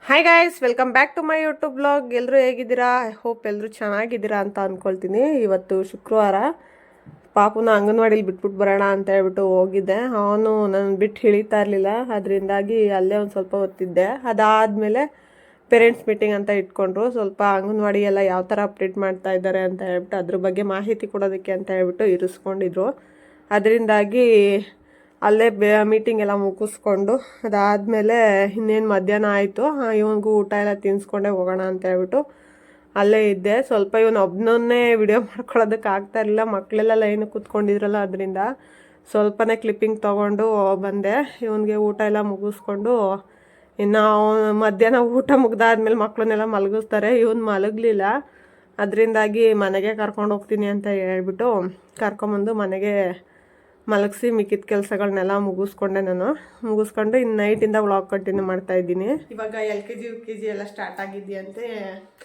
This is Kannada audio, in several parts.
Hi guys, welcome back to my YouTube blog. ಎಲ್ಲರೂ ಹೇಗಿದ್ದೀರಾ? ಐ ಹೋಪ್ ಎಲ್ಲರೂ ಚೆನ್ನಾಗಿದ್ದೀರಾ ಅಂತ ಅಂದ್ಕೊಳ್ತೀನಿ. ಇವತ್ತು ಶುಕ್ರವಾರ, ಪಾಪುನ ಅಂಗನವಾಡಿಲಿ ಬಿಟ್ಬಿಟ್ಟು ಬರೋಣ ಅಂತ ಹೇಳ್ಬಿಟ್ಟು ಹೋಗಿದ್ದೆ. ಅವನು ನನ್ನ ಬಿಟ್ಟು ಹಿಡಿತಾ ಇರಲಿಲ್ಲ, ಅದರಿಂದಾಗಿ ಅಲ್ಲೇ ಒಂದು ಸ್ವಲ್ಪ ಹೊತ್ತಿದ್ದೆ. ಅದಾದಮೇಲೆ ಪೇರೆಂಟ್ಸ್ ಮೀಟಿಂಗ್ ಅಂತ ಇಟ್ಕೊಂಡ್ರು. ಸ್ವಲ್ಪ ಅಂಗನವಾಡಿ ಎಲ್ಲ ಯಾವ ಥರ ಅಪ್ಡೇಟ್ ಮಾಡ್ತಾ ಇದ್ದಾರೆ ಅಂತ ಹೇಳ್ಬಿಟ್ಟು ಅದ್ರ ಬಗ್ಗೆ ಮಾಹಿತಿ ಕೊಡೋದಕ್ಕೆ ಅಂತ ಹೇಳ್ಬಿಟ್ಟು ಇರಿಸ್ಕೊಂಡಿದ್ರು. ಅದರಿಂದಾಗಿ ಅಲ್ಲೇ ಮೀಟಿಂಗ್ ಎಲ್ಲ ಮುಗಿಸ್ಕೊಂಡು ಅದಾದಮೇಲೆ ಇನ್ನೇನು ಮಧ್ಯಾಹ್ನ ಆಯಿತು. ಇವನಿಗೂ ಊಟ ಎಲ್ಲ ತಿನ್ನಿಸ್ಕೊಂಡೇ ಹೋಗೋಣ ಅಂತ ಹೇಳ್ಬಿಟ್ಟು ಅಲ್ಲೇ ಇದ್ದೆ. ಸ್ವಲ್ಪ ಇವನು ಒಬ್ಬನನ್ನೇ ವಿಡಿಯೋ ಮಾಡ್ಕೊಳ್ಳೋದಕ್ಕೆ ಆಗ್ತಾ ಇರಲಿಲ್ಲ, ಮಕ್ಕಳೆಲ್ಲ ಲೈನ್ ಕೂತ್ಕೊಂಡಿದ್ರಲ್ಲ, ಅದರಿಂದ ಸ್ವಲ್ಪನೇ ಕ್ಲಿಪ್ಪಿಂಗ್ ತೊಗೊಂಡು ಬಂದೆ. ಇವನಿಗೆ ಊಟ ಎಲ್ಲ ಮುಗಿಸ್ಕೊಂಡು ಇನ್ನು ಮಧ್ಯಾಹ್ನ ಊಟ ಮುಗ್ದಾದ್ಮೇಲೆ ಮಕ್ಕಳನ್ನೆಲ್ಲ ಮಲಗಿಸ್ತಾರೆ. ಇವನು ಮಲಗಲಿಲ್ಲ, ಅದರಿಂದಾಗಿ ಮನೆಗೆ ಕರ್ಕೊಂಡು ಹೋಗ್ತೀನಿ ಅಂತ ಹೇಳ್ಬಿಟ್ಟು ಕರ್ಕೊಂಬಂದು ಮನೆಗೆ ಮಲಗಿಸಿ ಮಿಕ್ಕಿದ ಕೆಲಸಗಳನ್ನೆಲ್ಲ ಮುಗಿಸ್ಕೊಂಡೆ. ಮುಗಿಸ್ಕೊಂಡು ಇನ್ನು ನೈಟಿಂದ ವ್ಲಾಗ್ ಕಂಟಿನ್ಯೂ ಮಾಡ್ತಾಯಿದ್ದೀನಿ. ಇವಾಗ LKG UKG ಎಲ್ಲ ಸ್ಟಾರ್ಟ್ ಆಗಿದೆಯಂತೆ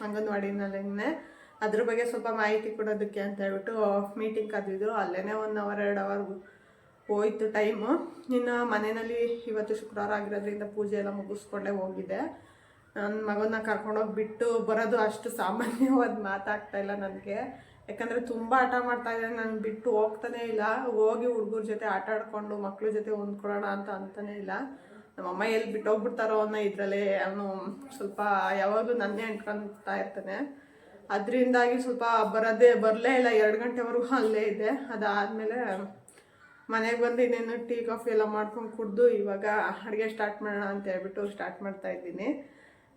ಅಂಗನವಾಡಿನಲ್ಲೇ. ಅದ್ರ ಬಗ್ಗೆ ಸ್ವಲ್ಪ ಮಾಹಿತಿ ಕೊಡೋದಕ್ಕೆ ಅಂತ ಹೇಳ್ಬಿಟ್ಟು ಮೀಟಿಂಗ್ ಕರೆದಿದ್ರು. ಅಲ್ಲೇ 1 ಅವರ್ 2 ಅವರ್ ಹೋಯ್ತು ಟೈಮು. ಇನ್ನು ಮನೆಯಲ್ಲಿ ಇವತ್ತು ಶುಕ್ರವಾರ ಆಗಿರೋದ್ರಿಂದ ಪೂಜೆ ಎಲ್ಲ ಮುಗಿಸ್ಕೊಂಡೇ ಹೋಗಿದ್ದೆ. ನನ್ನ ಮಗನ ಕರ್ಕೊಂಡೋಗಿ ಬಿಟ್ಟು ಬರೋದು ಅಷ್ಟು ಸಾಮಾನ್ಯವಾದ ಮಾತಾಗ್ತಾಯಿಲ್ಲ ನನಗೆ. ಯಾಕಂದರೆ ತುಂಬ ಆಟ ಮಾಡ್ತಾಯಿದ್ದೆ, ನಾನು ಬಿಟ್ಟು ಹೋಗ್ತಾನೆ ಇಲ್ಲ. ಹೋಗಿ ಹುಡುಗರ ಜೊತೆ ಆಟ ಆಡ್ಕೊಂಡು ಮಕ್ಳ ಜೊತೆ ಹೊಂದ್ಕೊಳ್ಳೋಣ ಅಂತಾನೆ ಇಲ್ಲ. ನಮ್ಮಮ್ಮ ಎಲ್ಲಿ ಬಿಟ್ಟೋಗ್ಬಿಡ್ತಾರೋ ಅನ್ನೋ ಇದರಲ್ಲೇ ಅವನು ಸ್ವಲ್ಪ ಯಾವಾಗಲೂ ನನ್ನೇ ಅಂಟ್ಕೊತಾ ಇರ್ತಾನೆ. ಅದರಿಂದಾಗಿ ಸ್ವಲ್ಪ ಬರಲೇ ಇಲ್ಲ. 2 ಗಂಟೆವರೆಗೂ ಅಲ್ಲೇ ಇದೆ. ಅದಾದಮೇಲೆ ಮನೆಗೆ ಬಂದು ಇನ್ನೇನು ಟೀ ಕಾಫಿ ಎಲ್ಲ ಮಾಡ್ಕೊಂಡು ಕುಡಿದು ಇವಾಗ ಅಡುಗೆ ಸ್ಟಾರ್ಟ್ ಮಾಡೋಣ ಅಂತ ಹೇಳ್ಬಿಟ್ಟು ಸ್ಟಾರ್ಟ್ ಮಾಡ್ತಾಯಿದ್ದೀನಿ.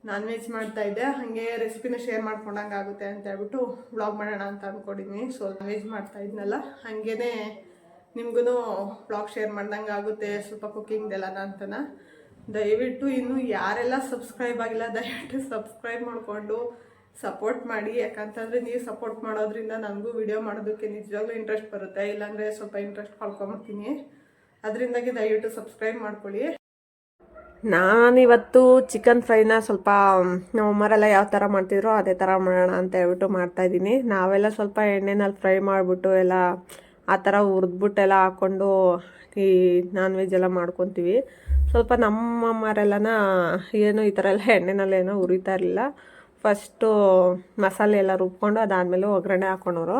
ನಾನ್ ವೆಜ್ ಮಾಡ್ತಾಯಿದ್ದೆ, ಹಾಗೆ ರೆಸಿಪಿನ ಶೇರ್ ಮಾಡ್ಕೊಂಡಂಗೆ ಆಗುತ್ತೆ ಅಂತ ಹೇಳ್ಬಿಟ್ಟು ವ್ಲಾಗ್ ಮಾಡೋಣ ಅಂತ ಅಂದ್ಕೊಂಡಿದ್ದೀನಿ. ಸೊ ನಾನ್ ವೆಜ್ ಮಾಡ್ತಾಯಿದ್ನಲ್ಲ, ಹಾಗೇ ನಿಮ್ಗೂ ವ್ಲಾಗ್ ಶೇರ್ ಮಾಡ್ದಂಗೆ ಆಗುತ್ತೆ ಸ್ವಲ್ಪ ಕುಕ್ಕಿಂಗ್ದೆಲ್ಲ ಅಂತನ. ದಯವಿಟ್ಟು ಇನ್ನೂ ಯಾರೆಲ್ಲ ಸಬ್ಸ್ಕ್ರೈಬ್ ಆಗಿಲ್ಲ ದಯವಿಟ್ಟು ಸಬ್ಸ್ಕ್ರೈಬ್ ಮಾಡಿಕೊಂಡು ಸಪೋರ್ಟ್ ಮಾಡಿ. ಯಾಕಂತಂದರೆ ನೀವು ಸಪೋರ್ಟ್ ಮಾಡೋದ್ರಿಂದ ನನಗೂ ವಿಡಿಯೋ ಮಾಡೋದಕ್ಕೆ ನಿಜವಾಗ್ಲೂ ಇಂಟ್ರೆಸ್ಟ್ ಬರುತ್ತೆ. ಇಲ್ಲಾಂದರೆ ಸ್ವಲ್ಪ ಇಂಟ್ರೆಸ್ಟ್ ಕಳ್ಕೊಂಬಿಡ್ತೀನಿ. ಅದರಿಂದಾಗಿ ದಯವಿಟ್ಟು ಸಬ್ಸ್ಕ್ರೈಬ್ ಮಾಡ್ಕೊಳ್ಳಿ. ನಾನಿವತ್ತು ಚಿಕನ್ ಫ್ರೈನ ಸ್ವಲ್ಪ ನಮ್ಮಮ್ಮರೆಲ್ಲ ಯಾವ ಥರ ಮಾಡ್ತಿದ್ರು ಅದೇ ಥರ ಮಾಡೋಣ ಅಂತ ಹೇಳ್ಬಿಟ್ಟು ಮಾಡ್ತಾಯಿದ್ದೀನಿ. ನಾವೆಲ್ಲ ಸ್ವಲ್ಪ ಎಣ್ಣೆನಲ್ಲಿ ಫ್ರೈ ಮಾಡಿಬಿಟ್ಟು ಎಲ್ಲ ಆ ಥರ ಹುರಿದ್ಬಿಟ್ಟೆಲ್ಲ ಹಾಕ್ಕೊಂಡು ಈ ನಾನ್ ವೆಜ್ ಎಲ್ಲ ಮಾಡ್ಕೊತೀವಿ. ಸ್ವಲ್ಪ ನಮ್ಮಮ್ಮರೆಲ್ಲನ ಏನು ಈ ಥರ ಎಲ್ಲ ಎಣ್ಣೆನಲ್ಲೇನೋ ಹುರಿತಾ ಇರಲಿಲ್ಲ. ಫಸ್ಟು ಮಸಾಲೆ ಎಲ್ಲ ರುಬ್ಕೊಂಡು ಅದಾದಮೇಲೆ ಒಗ್ಗರಣೆ ಹಾಕ್ಕೊಂಡವರು.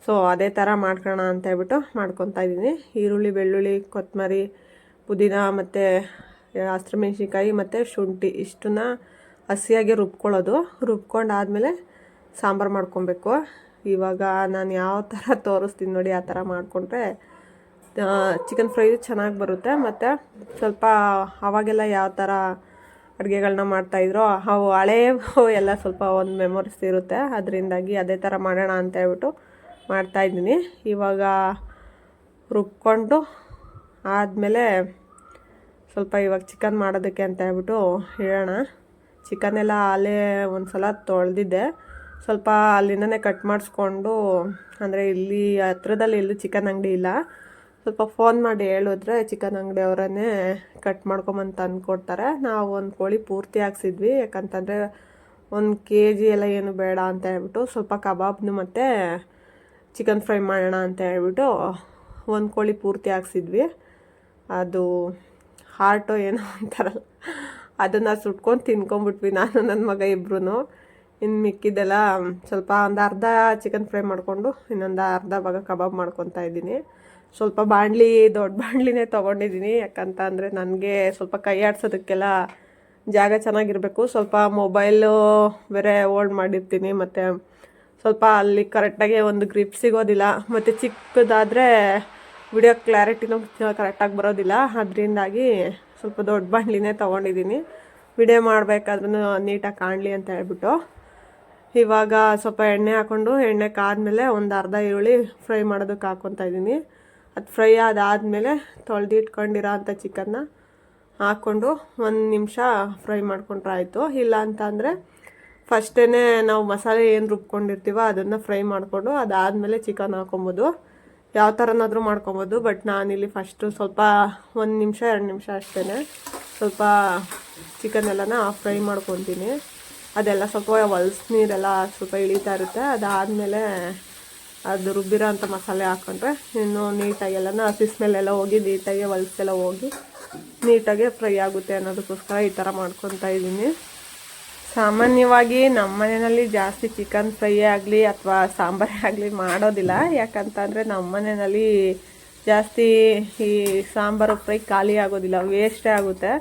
ಸೊ ಅದೇ ಥರ ಮಾಡ್ಕೊಳ್ಳೋಣ ಅಂತ ಹೇಳ್ಬಿಟ್ಟು ಮಾಡ್ಕೊತಾ ಇದ್ದೀನಿ. ಈರುಳ್ಳಿ, ಬೆಳ್ಳುಳ್ಳಿ, ಕೊತ್ತಂಬರಿ, ಪುದೀನ ಮತ್ತು ಹಸಿಮೆಣ್ಸಿನ್ಕಾಯಿ ಮತ್ತು ಶುಂಠಿ ಇಷ್ಟನ್ನ ಹಸಿಯಾಗಿ ರುಬ್ಕೊಳ್ಳೋದು. ರುಬ್ಕೊಂಡಾದಮೇಲೆ ಸಾಂಬಾರು ಮಾಡ್ಕೊಬೇಕು. ಇವಾಗ ನಾನು ಯಾವ ಥರ ತೋರಿಸ್ತೀನಿ ನೋಡಿ, ಆ ಥರ ಮಾಡಿಕೊಂಡ್ರೆ ಚಿಕನ್ ಫ್ರೈ ಚೆನ್ನಾಗಿ ಬರುತ್ತೆ. ಮತ್ತು ಸ್ವಲ್ಪ ಅವಾಗೆಲ್ಲ ಯಾವ ಥರ ಅಡುಗೆಗಳನ್ನ ಮಾಡ್ತಾಯಿದ್ರು ಅವು ಹಳೆಯವು ಎಲ್ಲ ಸ್ವಲ್ಪ ಒಂದು ಮೆಮೊರೀಸ್ ಇರುತ್ತೆ. ಅದರಿಂದಾಗಿ ಅದೇ ಥರ ಮಾಡೋಣ ಅಂತ ಹೇಳ್ಬಿಟ್ಟು ಮಾಡ್ತಾಯಿದ್ದೀನಿ. ಇವಾಗ ರುಬ್ಕೊಂಡು ಆದಮೇಲೆ ಸ್ವಲ್ಪ ಇವಾಗ ಚಿಕನ್ ಮಾಡೋದಕ್ಕೆ ಅಂತ ಹೇಳ್ಬಿಟ್ಟು ಹೇಳೋಣ. ಚಿಕನ್ನೆಲ್ಲ ಅಲ್ಲೇ ಒಂದು ಸಲ ತೊಳೆದಿದ್ದೆ. ಸ್ವಲ್ಪ ಅಲ್ಲಿಂದನೇ ಕಟ್ ಮಾಡಿಸ್ಕೊಂಡು, ಅಂದರೆ ಇಲ್ಲಿ ಹತ್ರದಲ್ಲಿ ಎಲ್ಲೂ ಚಿಕನ್ ಅಂಗಡಿ ಇಲ್ಲ. ಸ್ವಲ್ಪ ಫೋನ್ ಮಾಡಿ ಹೇಳಿದ್ರೆ ಚಿಕನ್ ಅಂಗಡಿಯವರನ್ನೇ ಕಟ್ ಮಾಡ್ಕೊಂಬಂತ ತಂದುಕೊಡ್ತಾರೆ. ನಾವು ಒಂದು ಕೋಳಿ ಪೂರ್ತಿ ಹಾಕ್ಸಿದ್ವಿ. ಯಾಕಂತಂದರೆ 1 kg ಎಲ್ಲ ಏನು ಬೇಡ ಅಂತ ಹೇಳ್ಬಿಟ್ಟು ಸ್ವಲ್ಪ ಕಬಾಬ್ನು ಮತ್ತು ಚಿಕನ್ ಫ್ರೈ ಮಾಡೋಣ ಅಂತ ಹೇಳ್ಬಿಟ್ಟು 1 ಕೋಳಿ ಪೂರ್ತಿ ಹಾಕ್ಸಿದ್ವಿ. ಅದು ಹಾರ್ಟು ಏನೋ ಅಂತಾರಲ್ಲ, ಅದನ್ನು ಸುಟ್ಕೊಂಡು ತಿನ್ಕೊಂಬಿಟ್ವಿ ನಾನು ನನ್ನ ಮಗ ಇಬ್ಬರೂ. ಇನ್ನು ಮಿಕ್ಕಿದ್ದೆಲ್ಲ ಸ್ವಲ್ಪ ಒಂದು ಅರ್ಧ ಚಿಕನ್ ಫ್ರೈ ಮಾಡಿಕೊಂಡು ಇನ್ನೊಂದು ಅರ್ಧ ಭಾಗ ಕಬಾಬ್ ಮಾಡ್ಕೊತಾ ಇದ್ದೀನಿ. ಸ್ವಲ್ಪ ಬಾಣಲಿ, ದೊಡ್ಡ ಬಾಣಲಿನೇ ತೊಗೊಂಡಿದ್ದೀನಿ. ಯಾಕಂತ ಅಂದರೆ ನನಗೆ ಸ್ವಲ್ಪ ಕೈ ಆಡ್ಸೋದಕ್ಕೆಲ್ಲ ಜಾಗ ಚೆನ್ನಾಗಿರಬೇಕು. ಸ್ವಲ್ಪ ಮೊಬೈಲು ಬೇರೆ ಹೋಲ್ಡ್ ಮಾಡಿರ್ತೀನಿ, ಮತ್ತು ಸ್ವಲ್ಪ ಅಲ್ಲಿ ಕರೆಕ್ಟಾಗಿ ಒಂದು ಗ್ರಿಪ್ ಸಿಗೋದಿಲ್ಲ. ಮತ್ತು ಚಿಕ್ಕದಾದರೆ ವಿಡಿಯೋ ಕ್ಲಾರಿಟಿನೂ ಕರೆಕ್ಟಾಗಿ ಬರೋದಿಲ್ಲ. ಅದರಿಂದಾಗಿ ಸ್ವಲ್ಪ ದೊಡ್ಡ ಬಾಣಲಿನೇ ತೊಗೊಂಡಿದ್ದೀನಿ, ವಿಡಿಯೋ ಮಾಡಬೇಕಾದ್ರೂ ನೀಟಾಗಿ ಕಾಣಲಿ ಅಂತ ಹೇಳ್ಬಿಟ್ಟು. ಇವಾಗ ಸ್ವಲ್ಪ ಎಣ್ಣೆ ಹಾಕ್ಕೊಂಡು ಎಣ್ಣೆ ಕಾದ್ಮೇಲೆ ಒಂದು ಅರ್ಧ ಈರುಳ್ಳಿ ಫ್ರೈ ಮಾಡೋದಕ್ಕೆ ಹಾಕ್ಕೊತಾ ಇದ್ದೀನಿ. ಅದು ಫ್ರೈ ಆದಾದಮೇಲೆ ತೊಳೆದಿಟ್ಕೊಂಡಿರೋ ಅಂಥ ಚಿಕನ್ನ ಹಾಕ್ಕೊಂಡು 1 ನಿಮಿಷ ಫ್ರೈ ಮಾಡ್ಕೊಂಡ್ರೆ ಆಯಿತು. ಇಲ್ಲ ಅಂತ ಅಂದರೆ ಫಸ್ಟೇ ನಾವು ಮಸಾಲೆ ಏನು ರುಬ್ಕೊಂಡಿರ್ತೀವೋ ಅದನ್ನು ಫ್ರೈ ಮಾಡಿಕೊಂಡು ಅದಾದಮೇಲೆ ಚಿಕನ್ ಹಾಕ್ಕೊಬೋದು. ಯಾವ ಥರನಾದರೂ ಮಾಡ್ಕೊಬೋದು. ಬಟ್ ನಾನಿಲ್ಲಿ ಫಸ್ಟು ಸ್ವಲ್ಪ 1 ನಿಮಿಷ 2 ನಿಮಿಷ ಅಷ್ಟೇ ಸ್ವಲ್ಪ ಚಿಕನೆಲ್ಲನ ಫ್ರೈ ಮಾಡ್ಕೊತೀನಿ. ಅದೆಲ್ಲ ಸ್ವಲ್ಪ ಹೊಲ್ಸು ನೀರೆಲ್ಲ ಸ್ವಲ್ಪ ಇಳಿತಾ ಇರುತ್ತೆ. ಅದಾದಮೇಲೆ ಅದು ರುಬ್ಬಿರೋ ಅಂಥ ಮಸಾಲೆ ಹಾಕ್ಕೊಂಡ್ರೆ ಇನ್ನು ನೀಟಾಗಿ ಎಲ್ಲನ ಹಸಿ ಸ್ಮೆಲ್ಲೆಲ್ಲ ಹೋಗಿ ನೀಟಾಗಿ ಹೊಲ್ಸೆಲ್ಲ ಹೋಗಿ ನೀಟಾಗಿ ಫ್ರೈ ಆಗುತ್ತೆ ಅನ್ನೋದಕ್ಕೋಸ್ಕರ ಈ ಥರ ಮಾಡ್ಕೊತಾ ಇದ್ದೀನಿ. ಸಾಮಾನ್ಯವಾಗಿ ನಮ್ಮ ಮನೆಯಲ್ಲಿ ಜಾಸ್ತಿ ಚಿಕನ್ ಫ್ರೈ ಆಗಲಿ ಅಥವಾ ಸಾಂಬಾರೇ ಆಗಲಿ ಮಾಡೋದಿಲ್ಲ. ಯಾಕಂತಂದರೆ ನಮ್ಮ ಮನೆಯಲ್ಲಿ ಜಾಸ್ತಿ ಈ ಸಾಂಬಾರು ಫ್ರೈ ಖಾಲಿ ಆಗೋದಿಲ್ಲ, ವೇಸ್ಟೇ ಆಗುತ್ತೆ.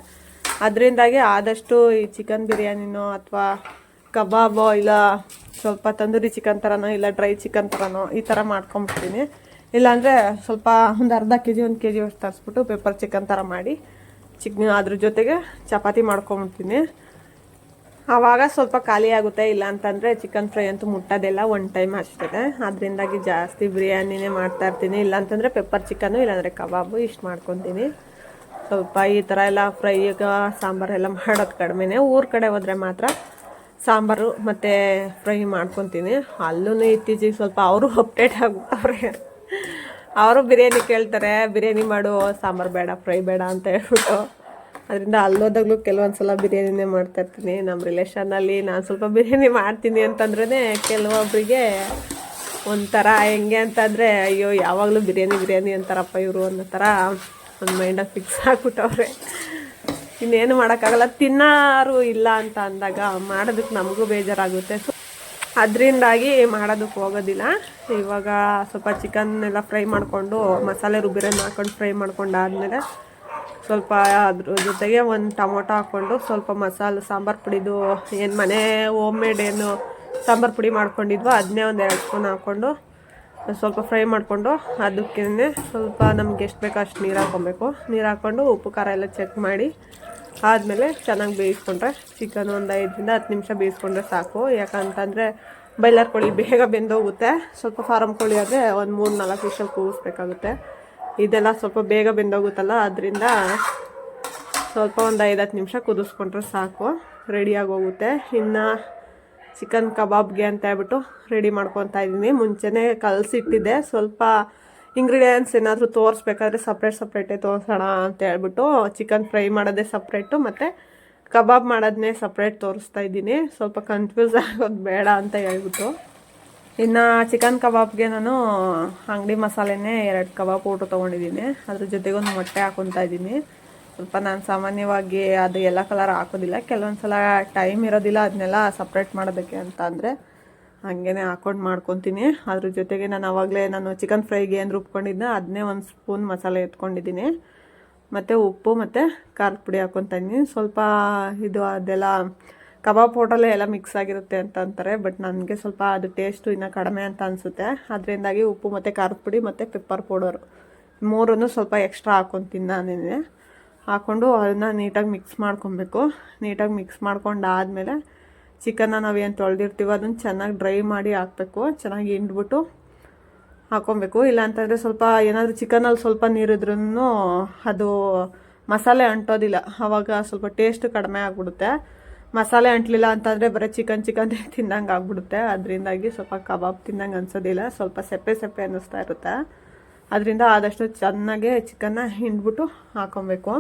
ಅದರಿಂದಾಗಿ ಆದಷ್ಟು ಈ ಚಿಕನ್ ಬಿರಿಯಾನಿನೋ ಅಥವಾ ಕಬಾಬೋ ಇಲ್ಲ ಸ್ವಲ್ಪ ತಂದೂರಿ ಚಿಕನ್ ಥರನೋ ಇಲ್ಲ ಡ್ರೈ ಚಿಕನ್ ಥರನೋ ಈ ಥರ ಮಾಡ್ಕೊಂಬಿಡ್ತೀನಿ. ಇಲ್ಲಾಂದರೆ ಸ್ವಲ್ಪ ಒಂದು ಅರ್ಧ ಕೆ ಜಿ 1 kg ಅಷ್ಟು ತರಿಸ್ಬಿಟ್ಟು ಪೆಪ್ಪರ್ ಚಿಕನ್ ಥರ ಮಾಡಿ ಅದ್ರ ಜೊತೆಗೆ ಚಪಾತಿ ಮಾಡ್ಕೊಂಬಿಡ್ತೀನಿ. ಆವಾಗ ಸ್ವಲ್ಪ ಖಾಲಿ ಆಗುತ್ತೆ. ಇಲ್ಲ ಅಂತಂದರೆ ಚಿಕನ್ ಫ್ರೈ ಅಂತೂ ಮುಟ್ಟೋದೆಲ್ಲ 1 ಟೈಮ್ ಅಷ್ಟೇ. ಅದರಿಂದಾಗಿ ಜಾಸ್ತಿ ಬಿರಿಯಾನಿನೇ ಮಾಡ್ತಾಯಿರ್ತೀನಿ. ಇಲ್ಲಾಂತಂದರೆ ಪೆಪ್ಪರ್ ಚಿಕನ್ನು ಇಲ್ಲಾಂದರೆ ಕಬಾಬು ಇಷ್ಟು ಮಾಡ್ಕೊತೀನಿ. ಸ್ವಲ್ಪ ಈ ಥರ ಎಲ್ಲ ಫ್ರೈಗೆ ಸಾಂಬಾರೆಲ್ಲ ಮಾಡೋದು ಕಡಿಮೆನೇ. ಊರ ಕಡೆ ಹೋದರೆ ಮಾತ್ರ ಸಾಂಬಾರು ಮತ್ತು ಫ್ರೈ ಮಾಡ್ಕೊತೀನಿ. ಅಲ್ಲೂ ಇತ್ತೀಚೆಗೆ ಸ್ವಲ್ಪ ಅವರು ಅಪ್ಡೇಟ್ ಆಗ್ಬಿಟ್ಟವ್ರೆ. ಅವರು ಬಿರಿಯಾನಿ ಕೇಳ್ತಾರೆ, ಬಿರಿಯಾನಿ ಮಾಡು, ಸಾಂಬಾರು ಬೇಡ, ಫ್ರೈ ಬೇಡ ಅಂತ ಹೇಳ್ಬಿಟ್ಟು. ಅದರಿಂದ ಅಲ್ಲೋದಾಗಲೂ ಕೆಲವೊಂದು ಸಲ ಬಿರಿಯಾನಿನೇ ಮಾಡ್ತಾಯಿರ್ತೀನಿ. ನಮ್ಮ ರಿಲೇಷನಲ್ಲಿ ನಾನು ಸ್ವಲ್ಪ ಬಿರಿಯಾನಿ ಮಾಡ್ತೀನಿ ಅಂತಂದ್ರೇ ಕೆಲವೊಬ್ಬರಿಗೆ ಒಂಥರ ಹೆಂಗೆ ಅಂತಂದರೆ ಅಯ್ಯೋ ಯಾವಾಗಲೂ ಬಿರಿಯಾನಿ ಅಂತಾರಪ್ಪ ಇವರು ಅನ್ನೋ ಥರ ಒಂದು ಮೈಂಡಲ್ಲಿ ಫಿಕ್ಸ್ ಆಗಿಬಿಟ್ಟವ್ರೆ. ಇನ್ನೇನು ಮಾಡೋಕ್ಕಾಗಲ್ಲ. ತಿನ್ನೋರು ಇಲ್ಲ ಅಂತ ಅಂದಾಗ ಮಾಡೋದಕ್ಕೆ ನಮಗೂ ಬೇಜಾರಾಗುತ್ತೆ. ಅದರಿಂದಾಗಿ ಮಾಡೋದಕ್ಕೆ ಹೋಗೋದಿಲ್ಲ. ಇವಾಗ ಸ್ವಲ್ಪ ಚಿಕನ್ ಎಲ್ಲ ಫ್ರೈ ಮಾಡಿಕೊಂಡು ಮಸಾಲೆ ರುಬ್ಬಿರೋದು ಹಾಕ್ಕೊಂಡು ಫ್ರೈ ಮಾಡ್ಕೊಂಡಾದ್ಮೇಲೆ ಸ್ವಲ್ಪ ಅದ್ರ ಜೊತೆಗೆ ಒಂದು ಟೊಮೊಟೊ ಹಾಕ್ಕೊಂಡು ಸ್ವಲ್ಪ ಸಾಂಬಾರು ಪುಡಿದು ಏನು ಮನೆ ಹೋಮ್ ಮೇಡ್ ಏನು ಸಾಂಬಾರು ಪುಡಿ ಮಾಡ್ಕೊಂಡಿದ್ವೋ ಅದನ್ನೇ ಒಂದು 2 ಸ್ಪೂನ್ ಹಾಕ್ಕೊಂಡು ಸ್ವಲ್ಪ ಫ್ರೈ ಮಾಡಿಕೊಂಡು ಅದಕ್ಕೆ ಸ್ವಲ್ಪ ನಮ್ಗೆ ಎಷ್ಟು ಬೇಕೋ ಅಷ್ಟು ನೀರು ಹಾಕ್ಕೊಬೇಕು. ನೀರು ಹಾಕ್ಕೊಂಡು ಉಪ್ಪು ಖಾರ ಎಲ್ಲ ಚೆಕ್ ಮಾಡಿ ಆದಮೇಲೆ ಚೆನ್ನಾಗಿ ಬೇಯಿಸ್ಕೊಂಡ್ರೆ ಚಿಕನ್ ಒಂದು 5 ರಿಂದ 10 ನಿಮಿಷ ಬೇಯಿಸ್ಕೊಂಡ್ರೆ ಸಾಕು. ಯಾಕಂತಂದರೆ ಬಾಯ್ಲರ್ ಕೋಳಿ ಬೇಗ ಬೆಂದೋಗುತ್ತೆ. ಸ್ವಲ್ಪ ಫಾರಮ್ ಕೋಳಿ ಆದರೆ ಒಂದು 3-4 ವಿಷಲ್ ಕೂಗಿಸ್ಬೇಕಾಗುತ್ತೆ. ಇದೆಲ್ಲ ಸ್ವಲ್ಪ ಬೇಗ ಬೆಂದೋಗುತ್ತಲ್ಲ, ಅದರಿಂದ ಸ್ವಲ್ಪ ಒಂದು 5-10 ನಿಮಿಷ ಕುದಿಸ್ಕೊಂಡ್ರೆ ಸಾಕು, ರೆಡಿಯಾಗಿ ಹೋಗುತ್ತೆ. ಇನ್ನು ಚಿಕನ್ ಕಬಾಬ್ಗೆ ಅಂತ ಹೇಳ್ಬಿಟ್ಟು ರೆಡಿ ಮಾಡ್ಕೊತಾ ಇದ್ದೀನಿ. ಮುಂಚೆನೇ ಕಲಸಿಟ್ಟಿದ್ದೆ. ಸ್ವಲ್ಪ ಇಂಗ್ರೀಡಿಯೆಂಟ್ಸ್ ಏನಾದರೂ ತೋರಿಸ್ಬೇಕಾದ್ರೆ ಸಪ್ರೇಟೇ ತೋರಿಸೋಣ ಅಂತ ಹೇಳ್ಬಿಟ್ಟು ಚಿಕನ್ ಫ್ರೈ ಮಾಡೋದೇ ಸಪ್ರೇಟು ಮತ್ತು ಕಬಾಬ್ ಮಾಡೋದನ್ನೇ ಸಪ್ರೇಟ್ ತೋರಿಸ್ತಾ ಇದ್ದೀನಿ. ಸ್ವಲ್ಪ ಕನ್ಫ್ಯೂಸ್ ಆಗೋದು ಬೇಡ ಅಂತ ಹೇಳ್ಬಿಟ್ಟು. ಇನ್ನು ಚಿಕನ್ ಕಬಾಬ್ಗೆ ನಾನು ಅಂಗಡಿ ಮಸಾಲೆನೇ 2 ಕಬಾಬ್ ಪೌಡ್ರ್ ತೊಗೊಂಡಿದ್ದೀನಿ. ಅದ್ರ ಜೊತೆಗೆ ಒಂದು ಮೊಟ್ಟೆ ಹಾಕ್ಕೊತಾ ಇದ್ದೀನಿ. ಸ್ವಲ್ಪ ನಾನು ಸಾಮಾನ್ಯವಾಗಿ ಅದು ಎಲ್ಲ ಕಲರ್ ಹಾಕೋದಿಲ್ಲ. ಕೆಲವೊಂದು ಸಲ ಟೈಮ್ ಇರೋದಿಲ್ಲ ಅದನ್ನೆಲ್ಲ ಸಪ್ರೇಟ್ ಮಾಡೋದಕ್ಕೆ ಅಂತ ಅಂದರೆ ಹಾಗೇ ಹಾಕ್ಕೊಂಡು ಮಾಡ್ಕೊತೀನಿ. ಅದ್ರ ಜೊತೆಗೆ ನಾನು ಚಿಕನ್ ಫ್ರೈಗೆ ಏನು ರುಬ್ಕೊಂಡಿದ್ದೆ ಅದನ್ನೇ 1 ಸ್ಪೂನ್ ಮಸಾಲೆ ಎತ್ಕೊಂಡಿದ್ದೀನಿ. ಮತ್ತು ಉಪ್ಪು ಮತ್ತು ಖಾರದ ಪುಡಿ ಹಾಕ್ಕೊತಾ ಇದ್ದೀನಿ. ಸ್ವಲ್ಪ ಇದು ಅದೆಲ್ಲ ಕಬಾಬ್ ಪೌಡ್ರಲ್ಲೇ ಎಲ್ಲ ಮಿಕ್ಸ್ ಆಗಿರುತ್ತೆ ಅಂತ ಅಂತಾರೆ. ಬಟ್ ನನಗೆ ಸ್ವಲ್ಪ ಅದು ಟೇಸ್ಟು ಇನ್ನೂ ಕಡಿಮೆ ಅಂತ ಅನಿಸುತ್ತೆ. ಅದರಿಂದಾಗಿ ಉಪ್ಪು ಮತ್ತು ಖಾರದ ಪುಡಿ ಮತ್ತು ಪೆಪ್ಪರ್ ಪೌಡರು 3 ಸ್ವಲ್ಪ ಎಕ್ಸ್ಟ್ರಾ ಹಾಕ್ಕೊತೀನಿ ನಾನೇ. ಹಾಕ್ಕೊಂಡು ಅದನ್ನು ನೀಟಾಗಿ ಮಿಕ್ಸ್ ಮಾಡ್ಕೊಬೇಕು. ನೀಟಾಗಿ ಮಿಕ್ಸ್ ಮಾಡ್ಕೊಂಡಾದಮೇಲೆ ಚಿಕನ್ನ ನಾವೇನು ತೊಳೆದಿರ್ತೀವೋ ಅದನ್ನು ಚೆನ್ನಾಗಿ ಡ್ರೈ ಮಾಡಿ ಹಾಕಬೇಕು. ಚೆನ್ನಾಗಿ ಹಿಂಡ್ಬಿಟ್ಟು ಹಾಕ್ಕೊಬೇಕು. ಇಲ್ಲಾಂತಂದರೆ ಸ್ವಲ್ಪ ಏನಾದರೂ ಚಿಕನಲ್ಲಿ ಸ್ವಲ್ಪ ನೀರಿದ್ರೂ ಅದು ಮಸಾಲೆ ಅಂಟೋದಿಲ್ಲ. ಆವಾಗ ಸ್ವಲ್ಪ ಟೇಸ್ಟ್ ಕಡಿಮೆ ಆಗಿಬಿಡುತ್ತೆ. ಮಸಾಲೆ ಅಂಟಲಿಲ್ಲ ಅಂತಂದರೆ ಬರೀ ಚಿಕನ್ ತಿಂದಂಗೆ ಆಗಿಬಿಡುತ್ತೆ. ಅದರಿಂದಾಗಿ ಸ್ವಲ್ಪ ಕಬಾಬ್ ತಿಂದಂಗೆ ಅನ್ಸೋದಿಲ್ಲ, ಸ್ವಲ್ಪ ಸೆಪ್ಪೆ ಅನ್ನಿಸ್ತಾ ಇರುತ್ತೆ. ಅದರಿಂದ ಆದಷ್ಟು ಚೆನ್ನಾಗೆ ಚಿಕನ್ನ ಹಿಂಡ್ಬಿಟ್ಟು ಹಾಕ್ಕೊಬೇಕು.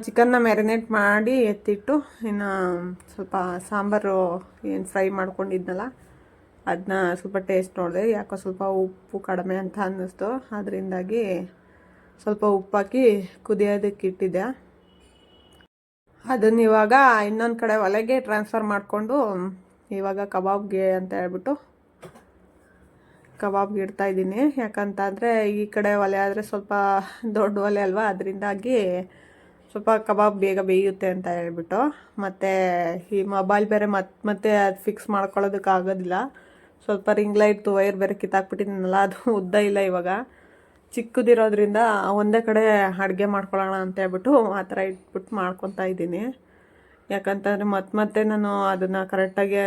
ಚಿಕನ್ನ ಮ್ಯಾರಿನೇಟ್ ಮಾಡಿ ಎತ್ತಿಟ್ಟು ಇನ್ನು ಸ್ವಲ್ಪ ಸಾಂಬಾರು ಏನು ಫ್ರೈ ಮಾಡ್ಕೊಂಡಿದ್ನಲ್ಲ ಅದನ್ನ ಸ್ವಲ್ಪ ಟೇಸ್ಟ್ ನೋಡಿದೆ. ಯಾಕೋ ಸ್ವಲ್ಪ ಉಪ್ಪು ಕಡಿಮೆ ಅಂತ ಅನ್ನಿಸ್ತು. ಅದರಿಂದಾಗಿ ಸ್ವಲ್ಪ ಉಪ್ಪು ಹಾಕಿ ಕುದಿಯೋದಕ್ಕೆ ಇಟ್ಟಿದ್ದೆ. ಅದನ್ನು ಇವಾಗ ಇನ್ನೊಂದು ಕಡೆ ಒಲೆಗೆ ಟ್ರಾನ್ಸ್ಫರ್ ಮಾಡಿಕೊಂಡು ಇವಾಗ ಕಬಾಬ್ಗೆ ಅಂತ ಹೇಳ್ಬಿಟ್ಟು ಕಬಾಬ್ಗೆ ಇಡ್ತಾಯಿದ್ದೀನಿ. ಯಾಕಂತಂದರೆ ಈ ಕಡೆ ಒಲೆ ಆದರೆ ಸ್ವಲ್ಪ ದೊಡ್ಡ ಒಲೆ ಅಲ್ವಾ, ಅದರಿಂದಾಗಿ ಸ್ವಲ್ಪ ಕಬಾಬ್ ಬೇಗ ಬೇಯುತ್ತೆ ಅಂತ ಹೇಳ್ಬಿಟ್ಟು. ಮತ್ತು ಈ ಮೊಬೈಲ್ ಬೇರೆ ಮತ್ತೆ ಅದು ಫಿಕ್ಸ್ ಮಾಡ್ಕೊಳ್ಳೋದಕ್ಕೆ ಆಗೋದಿಲ್ಲ. ಸ್ವಲ್ಪ ರಿಂಗ್ ಲೈಟ್ ವೈರ್ ಬೇರೆ ಕಿತ್ತಾಕ್ಬಿಟ್ಟಿದ್ದೀನಲ್ಲ, ಅದು ಉದ್ದ ಇಲ್ಲ ಇವಾಗ, ಚಿಕ್ಕದಿರೋದ್ರಿಂದ ಒಂದೇ ಕಡೆ ಅಡುಗೆ ಮಾಡ್ಕೊಳ್ಳೋಣ ಅಂತ ಹೇಳ್ಬಿಟ್ಟು ಆ ಥರ ಇಟ್ಬಿಟ್ಟು ಮಾಡ್ಕೊತಾ ಇದ್ದೀನಿ. ಯಾಕಂತಂದರೆ ಮತ್ತೆ ನಾನು ಅದನ್ನು ಕರೆಕ್ಟಾಗಿ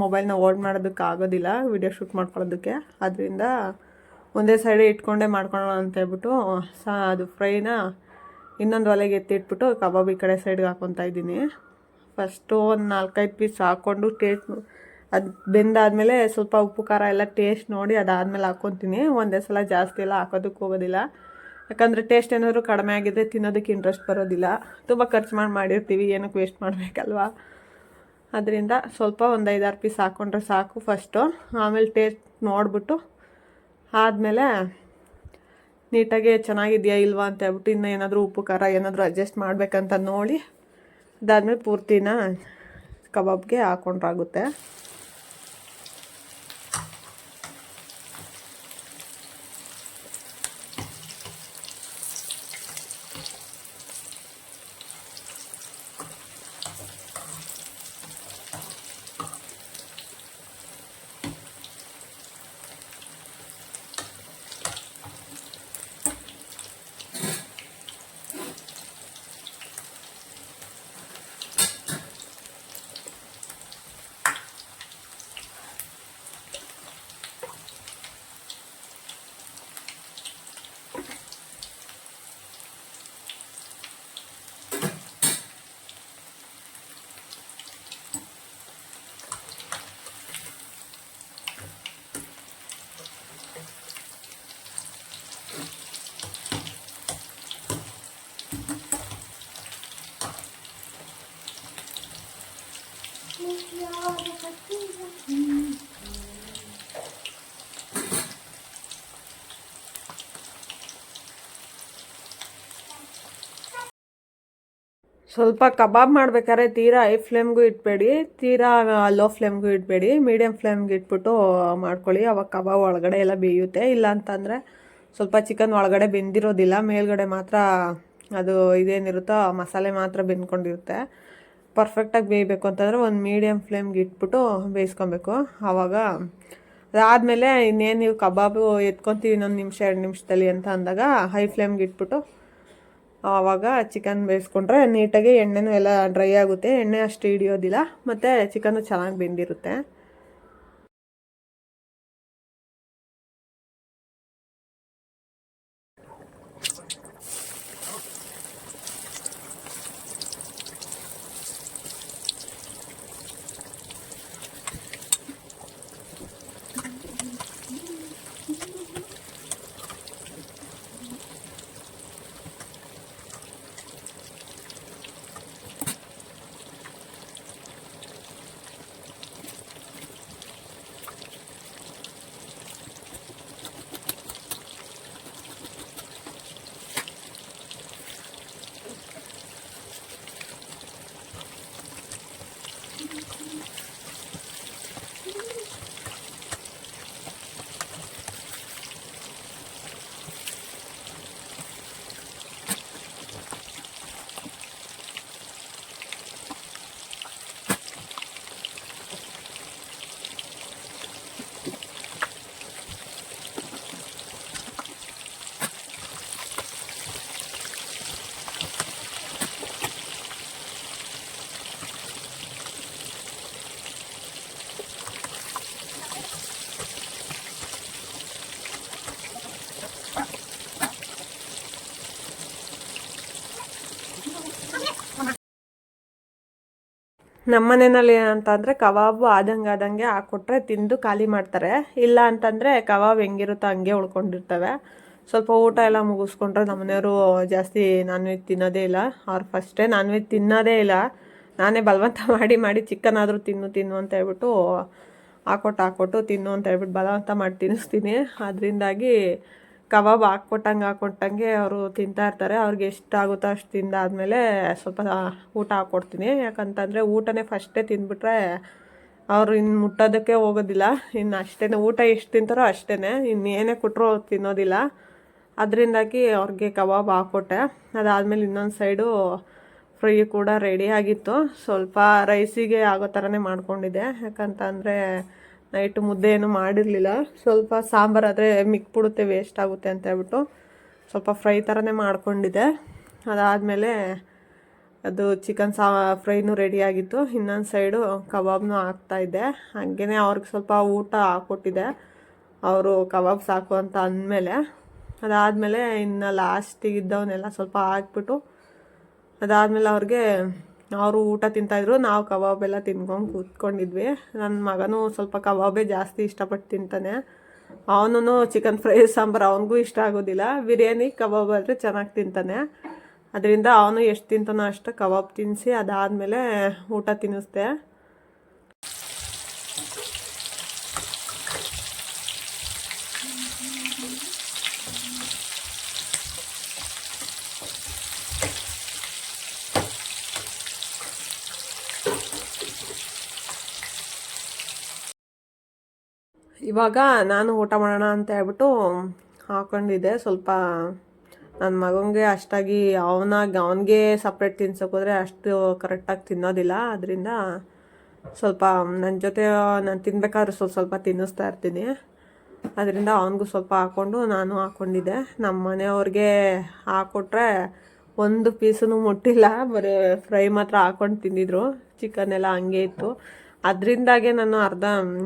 ಮೊಬೈಲ್ನ ಓಡ್ ಮಾಡೋದಕ್ಕೆ ಆಗೋದಿಲ್ಲ, ವಿಡಿಯೋ ಶೂಟ್ ಮಾಡ್ಕೊಳ್ಳೋದಕ್ಕೆ. ಅದರಿಂದ ಒಂದೇ ಸೈಡೇ ಇಟ್ಕೊಂಡೇ ಮಾಡ್ಕೊಳ್ಳೋಣ ಅಂತ ಹೇಳ್ಬಿಟ್ಟು ಅದು ಫ್ರೈನ ಇನ್ನೊಂದು ಒಲೆಗೆ ಎತ್ತಿಟ್ಬಿಟ್ಟು ಕಬಾಬ್ ಈ ಕಡೆ ಸೈಡ್ಗೆ ಹಾಕ್ಕೊತಾ ಇದ್ದೀನಿ. ಫಸ್ಟು ಒಂದು 4-5 ಪೀಸ್ ಹಾಕ್ಕೊಂಡು ಟೇಸ್ಟ್ ಅದು ಬೆಂದಾದಮೇಲೆ ಸ್ವಲ್ಪ ಉಪ್ಪು ಖಾರ ಎಲ್ಲ ಟೇಸ್ಟ್ ನೋಡಿ ಅದಾದಮೇಲೆ ಹಾಕ್ಕೊತೀನಿ. ಒಂದೇ ಸಲ ಜಾಸ್ತಿ ಎಲ್ಲ ಹಾಕೋದಕ್ಕೆ ಹೋಗೋದಿಲ್ಲ. ಯಾಕಂದರೆ ಟೇಸ್ಟ್ ಏನಾದರೂ ಕಡಿಮೆ ಆಗಿದ್ದರೆ ತಿನ್ನೋದಕ್ಕೆ ಇಂಟ್ರೆಸ್ಟ್ ಬರೋದಿಲ್ಲ. ತುಂಬ ಖರ್ಚು ಮಾಡಿರ್ತೀವಿ, ಏನಕ್ಕೆ ವೇಸ್ಟ್ ಮಾಡಬೇಕಲ್ವಾ. ಅದರಿಂದ ಸ್ವಲ್ಪ ಒಂದು 5-6 ಪೀಸ್ ಹಾಕ್ಕೊಂಡ್ರೆ ಸಾಕು ಫಸ್ಟು. ಆಮೇಲೆ ಟೇಸ್ಟ್ ನೋಡಿಬಿಟ್ಟು ಆದಮೇಲೆ ನೀಟಾಗಿ ಚೆನ್ನಾಗಿದೆಯಾ ಇಲ್ವಾ ಅಂತ ಹೇಳ್ಬಿಟ್ಟು ಇನ್ನೂ ಏನಾದರೂ ಉಪ್ಪು ಖಾರ ಏನಾದರೂ ಅಡ್ಜಸ್ಟ್ ಮಾಡಬೇಕಂತ ನೋಡಿ ಅದಾದಮೇಲೆ ಪೂರ್ತಿನ ಕಬಾಬ್ಗೆ ಹಾಕ್ಕೊಂಡ್ರಾಗುತ್ತೆ. ಸ್ವಲ್ಪ ಕಬಾಬ್ ಮಾಡ್ಬೇಕಾದ್ರೆ ತೀರಾ ಹೈ ಫ್ಲೇಮ್ಗೂ ಇಟ್ಬೇಡಿ, ತೀರಾ ಲೋ ಫ್ಲೇಮ್ಗೂ ಇಡಬೇಡಿ, ಮೀಡಿಯಮ್ ಫ್ಲೇಮ್ಗೆ ಇಟ್ಬಿಟ್ಟು ಮಾಡ್ಕೊಳ್ಳಿ. ಅವಾಗ ಕಬಾಬ್ ಒಳಗಡೆ ಎಲ್ಲ ಬೇಯುತ್ತೆ. ಇಲ್ಲ ಅಂತಂದರೆ ಸ್ವಲ್ಪ ಚಿಕನ್ ಒಳಗಡೆ ಬೆಂದಿರೋದಿಲ್ಲ, ಮೇಲ್ಗಡೆ ಮಾತ್ರ ಅದು ಇದೇನಿರುತ್ತೋ ಮಸಾಲೆ ಮಾತ್ರ ಬೆಂದ್ಕೊಂಡಿರುತ್ತೆ. ಪರ್ಫೆಕ್ಟಾಗಿ ಬೇಯಬೇಕು ಅಂತಂದರೆ ಒಂದು ಮೀಡಿಯಮ್ ಫ್ಲೇಮ್ಗೆ ಇಟ್ಬಿಟ್ಟು ಬೇಯಿಸ್ಕೊಬೇಕು. ಆವಾಗ ಅದಾದಮೇಲೆ ಇನ್ನೇನು ನೀವು ಕಬಾಬು ಎತ್ಕೊತೀವಿ ಇನ್ನೊಂದು ನಿಮಿಷ 2 ನಿಮಿಷದಲ್ಲಿ ಅಂತ ಅಂದಾಗ ಹೈ ಫ್ಲೇಮ್ಗೆ ಇಟ್ಬಿಟ್ಟು ಆವಾಗ ಚಿಕನ್ ಬೇಯಿಸ್ಕೊಂಡ್ರೆ ನೀಟಾಗಿ ಎಣ್ಣೆನೂ ಎಲ್ಲ ಡ್ರೈ ಆಗುತ್ತೆ, ಎಣ್ಣೆ ಅಷ್ಟು ಹಿಡಿಯೋದಿಲ್ಲ, ಮತ್ತು ಚಿಕನ್ನು ಚೆನ್ನಾಗಿ ಬೆಂದಿರುತ್ತೆ. ನಮ್ಮ ಮನೆಯಲ್ಲಿ ಏನಂತಂದರೆ ಕಬಾಬು ಆದಂಗೆ ಹಾಕ್ಕೊಟ್ರೆ ತಿಂದು ಖಾಲಿ ಮಾಡ್ತಾರೆ. ಇಲ್ಲ ಅಂತಂದರೆ ಕಬಾಬ್ ಹೆಂಗಿರುತ್ತೋ ಹಂಗೆ ಉಳ್ಕೊಂಡಿರ್ತವೆ. ಸ್ವಲ್ಪ ಊಟ ಎಲ್ಲ ಮುಗಿಸ್ಕೊಂಡ್ರೆ ನಮ್ಮ ಮನೆಯವರು ಜಾಸ್ತಿ ನಾನ್ ವೆಜ್ ತಿನ್ನೋದೇ ಇಲ್ಲ. ಅವ್ರು ಫಸ್ಟೇ ನಾನ್ ವೆಜ್ ತಿನ್ನೋದೇ ಇಲ್ಲ. ನಾನೇ ಬಲವಂತ ಮಾಡಿ ಚಿಕನ್ ಆದರೂ ತಿನ್ನು ಅಂತ ಹೇಳ್ಬಿಟ್ಟು ಹಾಕ್ಕೊಟ್ಟು ತಿನ್ನು ಅಂತ ಹೇಳ್ಬಿಟ್ಟು ಬಲವಂತ ಮಾಡಿ ತಿನ್ನಿಸ್ತೀನಿ. ಅದರಿಂದಾಗಿ ಕಬಾಬ್ ಹಾಕ್ಕೊಟ್ಟಂಗೆ ಅವರು ತಿಂತಾಯಿರ್ತಾರೆ. ಅವ್ರಿಗೆ ಎಷ್ಟಾಗುತ್ತೋ ಅಷ್ಟು ತಿಂದಾದ್ಮೇಲೆ ಸ್ವಲ್ಪ ಊಟ ಹಾಕ್ಕೊಡ್ತೀನಿ. ಯಾಕಂತಂದರೆ ಊಟನೇ ಫಸ್ಟೇ ತಿಂದ್ಬಿಟ್ರೆ ಅವರು ಇನ್ನು ಮುಟ್ಟೋದಕ್ಕೆ ಹೋಗೋದಿಲ್ಲ. ಇನ್ನು ಅಷ್ಟೇ, ಊಟ ಎಷ್ಟು ತಿಂತಾರೋ ಅಷ್ಟೇ, ಇನ್ನೇನೇ ಕೊಟ್ಟರು ತಿನ್ನೋದಿಲ್ಲ. ಅದರಿಂದಾಗಿ ಅವ್ರಿಗೆ ಕಬಾಬ್ ಹಾಕ್ಕೊಟ್ಟೆ. ಅದಾದಮೇಲೆ ಇನ್ನೊಂದು ಸೈಡು ಫ್ರೈ ಕೂಡ ರೆಡಿ ಆಗಿತ್ತು. ಸ್ವಲ್ಪ ರೈಸಿಗೆ ಆಗೋ ಥರನೇ ಮಾಡ್ಕೊಂಡಿದ್ದೆ. ಯಾಕಂತಂದರೆ ನೈಟು ಮುದ್ದೆ ಏನು ಮಾಡಿರಲಿಲ್ಲ. ಸ್ವಲ್ಪ ಸಾಂಬಾರು ಆದರೆ ಮಿಕ್ಬಿಡುತ್ತೆ, ವೇಸ್ಟ್ ಆಗುತ್ತೆ ಅಂತ ಹೇಳ್ಬಿಟ್ಟು ಸ್ವಲ್ಪ ಫ್ರೈ ಥರನೇ ಮಾಡ್ಕೊಂಡಿದ್ದೆ. ಅದಾದಮೇಲೆ ಅದು ಚಿಕನ್ ಫ್ರೈನೂ ರೆಡಿಯಾಗಿತ್ತು. ಇನ್ನೊಂದು ಸೈಡು ಕಬಾಬ್ನೂ ಹಾಕ್ತಾಯಿದ್ದೆ. ಹಾಗೇ ಅವ್ರಿಗೆ ಸ್ವಲ್ಪ ಊಟ ಹಾಕ್ಕೊಟ್ಟಿದ್ದೆ. ಅವರು ಕಬಾಬ್ ಸಾಕು ಅಂತ ಅಂದಮೇಲೆ ಅದಾದಮೇಲೆ ಇನ್ನು ಲಾಸ್ಟಿಗೆ ಇದ್ದವನ್ನೆಲ್ಲ ಸ್ವಲ್ಪ ಹಾಕ್ಬಿಟ್ಟು ಅದಾದಮೇಲೆ ಅವ್ರಿಗೆ ಅವರು ಊಟ ತಿಂತಾಯಿದ್ರು, ನಾವು ಕಬಾಬೆಲ್ಲ ತಿನ್ಕೊಂಡು ಕೂತ್ಕೊಂಡಿದ್ವಿ. ನನ್ನ ಮಗನೂ ಸ್ವಲ್ಪ ಕಬಾಬೇ ಜಾಸ್ತಿ ಇಷ್ಟಪಟ್ಟು ತಿಂತಾನೆ. ಅವನು ಚಿಕನ್ ಫ್ರೈ ಸಾಂಬಾರು ಅವನಿಗೂ ಇಷ್ಟ ಆಗೋದಿಲ್ಲ. ಬಿರಿಯಾನಿ ಕಬಾಬ್ ಆದರೆ ಚೆನ್ನಾಗಿ ತಿಂತಾನೆ. ಅದರಿಂದ ಅವನು ಎಷ್ಟು ತಿಂತಾನೋ ಅಷ್ಟು ಕಬಾಬ್ ತಿನ್ನಿಸಿ ಅದಾದಮೇಲೆ ಊಟ ತಿನ್ನಿಸ್ದೆ. ಇವಾಗ ನಾನು ಊಟ ಮಾಡೋಣ ಅಂತ ಹೇಳ್ಬಿಟ್ಟು ಹಾಕೊಂಡಿದ್ದೆ. ಸ್ವಲ್ಪ ನನ್ನ ಮಗನಿಗೆ ಅಷ್ಟಾಗಿ ಅವನಿಗೆ ಸಪ್ರೇಟ್ ತಿನ್ಸೋಕೆ ಹೋದರೆ ಅಷ್ಟು ಕರೆಕ್ಟಾಗಿ ತಿನ್ನೋದಿಲ್ಲ. ಅದರಿಂದ ಸ್ವಲ್ಪ ನನ್ನ ಜೊತೆ ನಾನು ತಿನ್ಬೇಕಾದ್ರೆ ಸ್ವಲ್ಪ ತಿನ್ನಿಸ್ತಾ ಇರ್ತೀನಿ. ಅದರಿಂದ ಅವನಿಗೂ ಸ್ವಲ್ಪ ಹಾಕ್ಕೊಂಡು ನಾನು ಹಾಕ್ಕೊಂಡಿದ್ದೆ. ನಮ್ಮ ಮನೆಯವ್ರಿಗೆ ಹಾಕ್ಕೊಟ್ರೆ ಒಂದು ಪೀಸೂ ಮುಟ್ಟಿಲ್ಲ, ಬರೀ ಫ್ರೈ ಮಾತ್ರ ಹಾಕ್ಕೊಂಡು ತಿಂದಿದ್ರು. ಚಿಕನ್ ಎಲ್ಲ ಹಂಗೆ ಇತ್ತು. ಅದರಿಂದಾಗೆ ನಾನು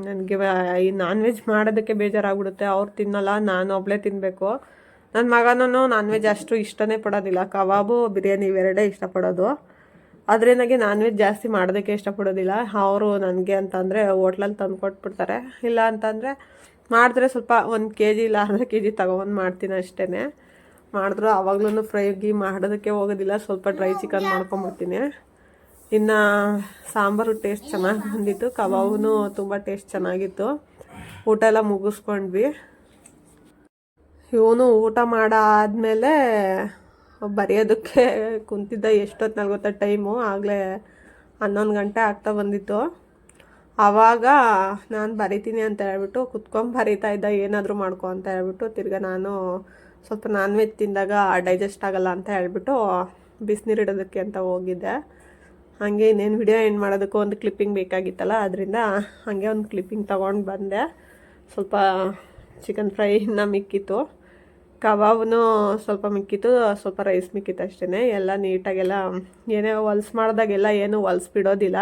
ನನಗೆ ಈ ನಾನ್ ವೆಜ್ ಮಾಡೋದಕ್ಕೆ ಬೇಜಾರಾಗ್ಬಿಡುತ್ತೆ. ಅವ್ರು ತಿನ್ನಲ್ಲ, ನಾನು ಒಬ್ಬಳೇ ತಿನ್ನಬೇಕು. ನನ್ನ ಮಗನೂ ನಾನ್ ವೆಜ್ ಅಷ್ಟು ಇಷ್ಟನೇ ಪಡೋದಿಲ್ಲ. ಕಬಾಬು ಬಿರಿಯಾನಿ ಇವೆರಡೇ ಇಷ್ಟಪಡೋದು. ಅದರಿಂದಾಗಿ ನಾನ್ ವೆಜ್ ಜಾಸ್ತಿ ಮಾಡೋದಕ್ಕೆ ಇಷ್ಟಪಡೋದಿಲ್ಲ. ಅವರು ನನಗೆ ಅಂತಂದರೆ ಹೋಟ್ಲಲ್ಲಿ ತಂದು ಕೊಟ್ಬಿಡ್ತಾರೆ. ಇಲ್ಲ ಅಂತಂದರೆ ಮಾಡಿದ್ರೆ ಸ್ವಲ್ಪ 1 kg ಇಲ್ಲ ಅರ್ಧ kg ತಗೊಂಡು ಮಾಡ್ತೀನಿ ಅಷ್ಟೇ. ಮಾಡಿದ್ರು ಆವಾಗ್ಲೂ ಫ್ರೈ ಮಾಡೋದಕ್ಕೆ ಹೋಗೋದಿಲ್ಲ. ಸ್ವಲ್ಪ ಡ್ರೈ ಚಿಕನ್ ಮಾಡ್ಕೊಂಬಿಡ್ತೀನಿ. ಇನ್ನು ಸಾಂಬಾರು ಟೇಸ್ಟ್ ಚೆನ್ನಾಗಿ ಬಂದಿತ್ತು. ಕಬಾಬೂ ತುಂಬ ಟೇಸ್ಟ್ ಚೆನ್ನಾಗಿತ್ತು. ಊಟ ಎಲ್ಲ ಮುಗಿಸ್ಕೊಂಡ್ವಿ. ಇವನು ಊಟ ಮಾಡಾದ್ಮೇಲೆ ಬರೆಯೋದಕ್ಕೆ ಕುಂತಿದ್ದ. ಎಷ್ಟೊತ್ತಿನಲ್ಲಿ ಗೊತ್ತಾ ಟೈಮು? ಆಗಲೇ 11 ಗಂಟೆ ಆಗ್ತಾ ಬಂದಿತ್ತು. ಆವಾಗ ನಾನು ಬರಿತೀನಿ ಅಂತ ಹೇಳ್ಬಿಟ್ಟು ಕುತ್ಕೊಂಡು ಬರೀತಾ ಇದ್ದ. ಏನಾದರೂ ಮಾಡ್ಕೊ ಅಂತ ಹೇಳ್ಬಿಟ್ಟು ತಿರ್ಗಾ ನಾನು ಸ್ವಲ್ಪ ನಾನ್ ವೆಜ್ ತಿಂದಾಗ ಡೈಜೆಸ್ಟ್ ಆಗಲ್ಲ ಅಂತ ಹೇಳ್ಬಿಟ್ಟು ಬಿಸಿನೀರು ಇಡೋದಕ್ಕೆ ಅಂತ ಹೋಗಿದ್ದೆ. ಹಾಗೆ ಇನ್ನೇನು ವಿಡಿಯೋ ಎಂಡ್ ಮಾಡೋದಕ್ಕೂ ಒಂದು ಕ್ಲಿಪ್ಪಿಂಗ್ ಬೇಕಾಗಿತ್ತಲ್ಲ, ಅದರಿಂದ ಹಾಗೆ ಒಂದು ಕ್ಲಿಪ್ಪಿಂಗ್ ತೊಗೊಂಡು ಬಂದೆ. ಸ್ವಲ್ಪ ಚಿಕನ್ ಫ್ರೈ ಇನ್ನೂ ಮಿಕ್ಕಿತ್ತು, ಕಬಾಬೂ ಸ್ವಲ್ಪ ಮಿಕ್ಕಿತ್ತು, ಸ್ವಲ್ಪ ರೈಸ್ ಮಿಕ್ಕಿತ್ತು ಅಷ್ಟೇ. ಎಲ್ಲ ನೀಟಾಗೆಲ್ಲ ಏನೇ ಮಾಡಿದಾಗೆಲ್ಲ ಏನು ಬಿಡೋದಿಲ್ಲ.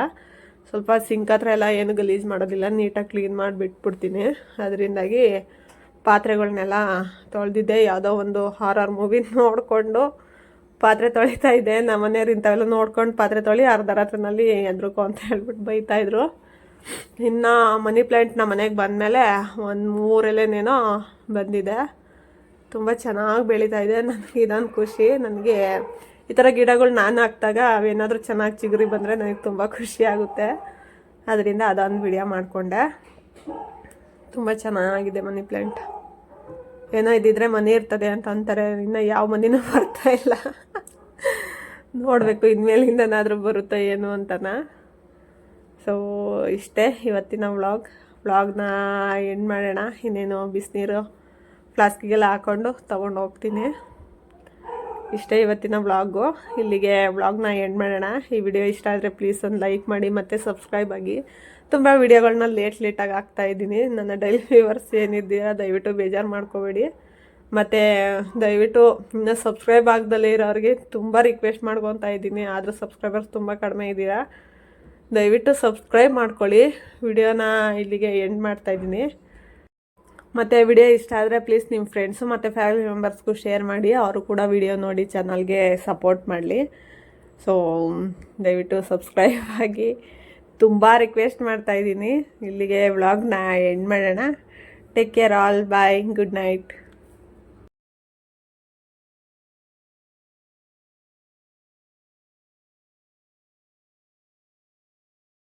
ಸ್ವಲ್ಪ ಸಿಂಕ್ ಹತ್ರ ಎಲ್ಲ ಏನು ಗಲೀಜು ಮಾಡೋದಿಲ್ಲ, ನೀಟಾಗಿ ಕ್ಲೀನ್ ಮಾಡಿ ಬಿಟ್ಬಿಡ್ತೀನಿ. ಅದರಿಂದಾಗಿ ಪಾತ್ರೆಗಳನ್ನೆಲ್ಲ ತೊಳೆದಿದ್ದೆ. ಯಾವುದೋ ಒಂದು ಹಾರರ್ ಮೂವಿ ನೋಡಿಕೊಂಡು ಪಾತ್ರೆ ತೊಳಿತಾ ಇದ್ದೆ. ನಮ್ಮ ಮನೆಯವ್ರು ಇಂಥವೆಲ್ಲ ನೋಡ್ಕೊಂಡು ಪಾತ್ರೆ ತೊಳಿ ಅರ್ಧ ರಾತ್ರಿನಲ್ಲಿ ಎದ್ರುಕೋ ಅಂತ ಹೇಳ್ಬಿಟ್ಟು ಬೈತಾಯಿದ್ರು. ಇನ್ನು ಮನಿ ಪ್ಲ್ಯಾಂಟ್ ನಮ್ಮ ಮನೆಗೆ ಬಂದಮೇಲೆ ಒಂದು 3 ಎಲೆನೇನೋ ಬಂದಿದೆ. ತುಂಬ ಚೆನ್ನಾಗಿ ಬೆಳೀತಾ ಇದೆ. ನನಗೆ ಇದೊಂದು ಖುಷಿ. ನನಗೆ ಈ ಥರ ಗಿಡಗಳು ನಾನು ಹಾಕಿದಾಗ ಅವೇನಾದರೂ ಚೆನ್ನಾಗಿ ಚಿಗುರಿ ಬಂದರೆ ನನಗೆ ತುಂಬ ಖುಷಿ ಆಗುತ್ತೆ. ಅದರಿಂದ ಅದೊಂದು ವಿಡಿಯೋ ಮಾಡಿಕೊಂಡೆ. ತುಂಬ ಚೆನ್ನಾಗಿದೆ ಮನಿ ಪ್ಲ್ಯಾಂಟ್. ಏನೋ ಇದ್ದಿದ್ರೆ ಮನೆ ಇರ್ತದೆ ಅಂತ ಅಂತಾರೆ. ಇನ್ನು ಯಾವ ಮನೆಯೂ ಬರ್ತಾ ಇಲ್ಲ. ನೋಡಬೇಕು ಇನ್ಮೇಲಿಂದನಾದರೂ ಬರುತ್ತೋ ಏನು ಅಂತನ. ಸೊ ಇಷ್ಟೇ ಇವತ್ತಿನ ವ್ಲಾಗ್ನ ಎಂಡ್ ಮಾಡೋಣ. ಇನ್ನೇನು ಬಿಸಿನೀರು ಫ್ಲಾಸ್ಕಿಗೆಲ್ಲ ಹಾಕ್ಕೊಂಡು ತೊಗೊಂಡು ಹೋಗ್ತೀನಿ. ಇಷ್ಟೇ ಇವತ್ತಿನ ವ್ಲಾಗು. ಇಲ್ಲಿಗೆ ವ್ಲಾಗ್ನ ಎಂಡ್ ಮಾಡೋಣ. ಈ ವಿಡಿಯೋ ಇಷ್ಟ ಆದರೆ ಪ್ಲೀಸ್ ಒಂದು ಲೈಕ್ ಮಾಡಿ ಮತ್ತು ಸಬ್ಸ್ಕ್ರೈಬ್ ಆಗಿ. ತುಂಬ ವೀಡಿಯೋಗಳನ್ನ ಲೇಟಾಗಿ ಹಾಕ್ತಾಯಿದ್ದೀನಿ. ನನ್ನ ಡೈಲಿ ವ್ಯೂವರ್ಸ್ ಏನಿದ್ದೀರಾ ದಯವಿಟ್ಟು ಬೇಜಾರು ಮಾಡ್ಕೋಬೇಡಿ. ಮತ್ತು ದಯವಿಟ್ಟು ಇನ್ನೂ ಸಬ್ಸ್ಕ್ರೈಬ್ ಆಗದಲ್ಲೇ ಇರೋರಿಗೆ ತುಂಬ ರಿಕ್ವೆಸ್ಟ್ ಮಾಡ್ಕೊತಾ ಇದ್ದೀನಿ. ಆದರೂ ಸಬ್ಸ್ಕ್ರೈಬರ್ಸ್ ತುಂಬ ಕಡಿಮೆ ಇದ್ದೀರಾ. ದಯವಿಟ್ಟು ಸಬ್ಸ್ಕ್ರೈಬ್ ಮಾಡ್ಕೊಳ್ಳಿ. ವಿಡಿಯೋನ ಇಲ್ಲಿಗೆ ಎಂಡ್ ಮಾಡ್ತಾಯಿದ್ದೀನಿ. ಮತ್ತು ವಿಡಿಯೋ ಇಷ್ಟ ಆದರೆ ಪ್ಲೀಸ್ ನಿಮ್ಮ ಫ್ರೆಂಡ್ಸು ಮತ್ತು ಫ್ಯಾಮಿಲಿ ಮೆಂಬರ್ಸ್ಗೂ ಶೇರ್ ಮಾಡಿ. ಅವರು ಕೂಡ ವಿಡಿಯೋ ನೋಡಿ ಚಾನಲ್ಗೆ ಸಪೋರ್ಟ್ ಮಾಡಲಿ. ಸೊ ದಯವಿಟ್ಟು ಸಬ್ಸ್ಕ್ರೈಬ್ ಆಗಿ. ತುಂಬ ರಿಕ್ವೆಸ್ಟ್ ಮಾಡ್ತಾಯಿದ್ದೀನಿ. ಇಲ್ಲಿಗೆ ವ್ಲಾಗ್ನ ಎಂಡ್ ಮಾಡೋಣ. Take care all. Bye. Good night.